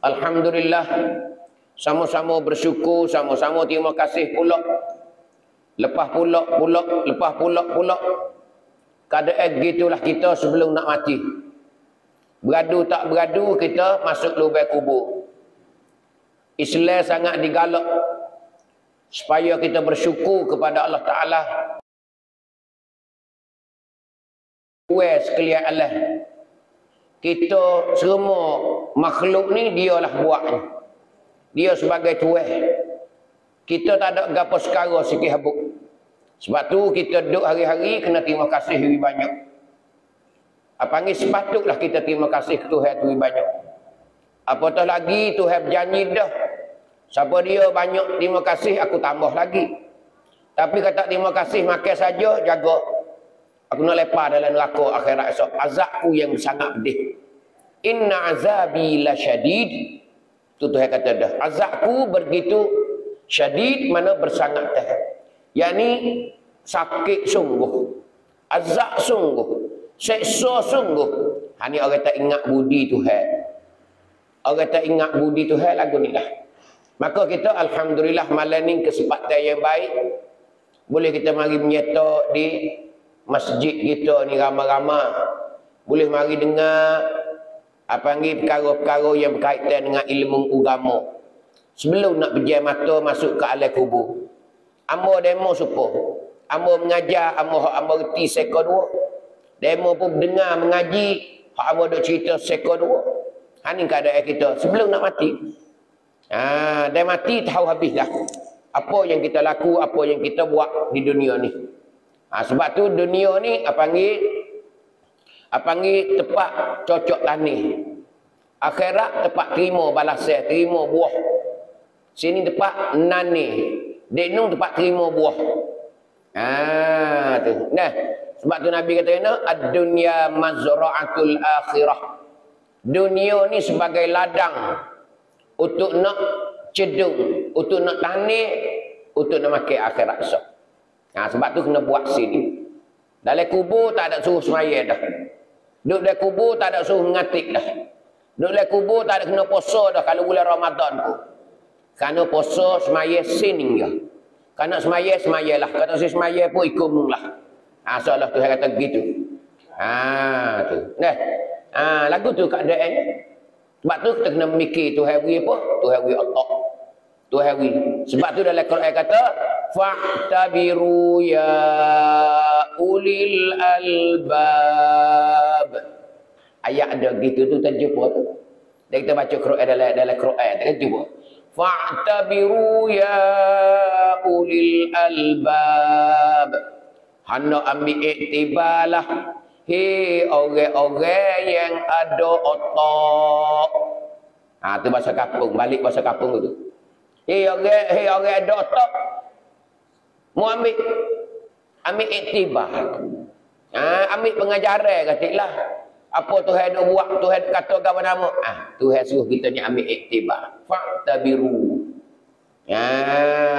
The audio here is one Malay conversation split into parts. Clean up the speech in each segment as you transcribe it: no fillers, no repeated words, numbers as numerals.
Alhamdulillah, sama-sama bersyukur, sama-sama terima kasih pula. Lepas pula. Keadaan gitulah kita sebelum nak mati. Beradu tak beradu, kita masuk lubang kubur. Islam sangat digalak supaya kita bersyukur kepada Allah Ta'ala. Sekalian Allah. Kita semua makhluk ni dialah buatnya. Dia sebagai Tuhan. Kita tak ada gapo sekara sikit habuk. Sebab tu kita duduk hari-hari kena terima kasih lebih banyak. Panggil sepatutlah kita terima kasih ke Tuhan tu lebih banyak. Apatah lagi Tuhan berjanji dah. Siapa dia banyak terima kasih, aku tambah lagi. Tapi kata terima kasih makan saja, jaga. Aku nak lepas dalam neraka akhirat esok. Azabku yang sangat pedih. Inna azabi la syadid. Tu Tuhan kata dah. Azabku begitu syadid, mana bersangat teh. Yani sakit sungguh. Azab sungguh. Seksa sungguh. Hani orang tak ingat budi Tuhan. Orang tak ingat budi Tuhan lagu ni lah. Maka kita alhamdulillah malam ni kesempatan yang baik. Boleh kita mari menyerta di masjid kita ni ramai-ramai. Boleh mari dengar perkara-perkara yang berkaitan dengan ilmu agama. Sebelum nak pejam mata masuk ke alam kubur. Amba demo supo. Amba mengajar, amba reti seka dua. Demo pun dengar mengaji, hak amba duk cerita seka dua. Ni keadaan kita sebelum nak mati. Dah mati tahu habis dah. Apa yang kita laku, apa yang kita buat di dunia ni. Sebab tu dunia ni panggil tempat cocok tanah. Akhirat tempat terima balasan, terima buah. Sini tempat nani. Denung tempat terima buah. Tu. Nah, sebab tu Nabi kata ad-dunya mazra'atul akhirah. Dunia ni sebagai ladang untuk nak cedung, untuk nak tanah, untuk nak makan akhirat esok. Sebab tu kena buat sini. Dalam kubur tak ada suruh semaya dah. Duduk dalam kubur tak ada suruh mengatik dah. Duduk dalam kubur tak ada kena puasa dah kalau bulan Ramadan pun. Kerana puasa semaya sini je. Kerana semaya lah. Kata si semaya pun ikut lah. Seolah Tuhan kata begitu. Tu. Nah. Lagu tu keadaannya. Sebab tu kita kena mikir Tuhan beri apa? Tuhan beri Allah. Tuhan beri. Sebab tu dalam Quran kata fa'tabiru ya ulil albab. Ayat ada gitu tu terjumpa tu. Dan kita baca Quran dalam Quran terjumpa. Fa'tabiru ya ulil albab. Hana ambil iktibarlah. Hei orang-orang yang ada otak. Tu bahasa kampung. Balik bahasa kampung tu. Hei orang ada otak. Mau ambil iktibar. Ambil pengajaran katiklah. Apa Tuhan nak buat, Tuhan kata apa nama. Tuhan suruh kita ni ambil iktibar. Fa'tabiru.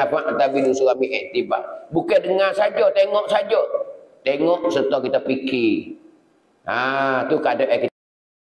Fa'tabiru suruh ambil iktibar. Bukan dengar saja, tengok saja. Tengok serta kita fikir. Tu keadaan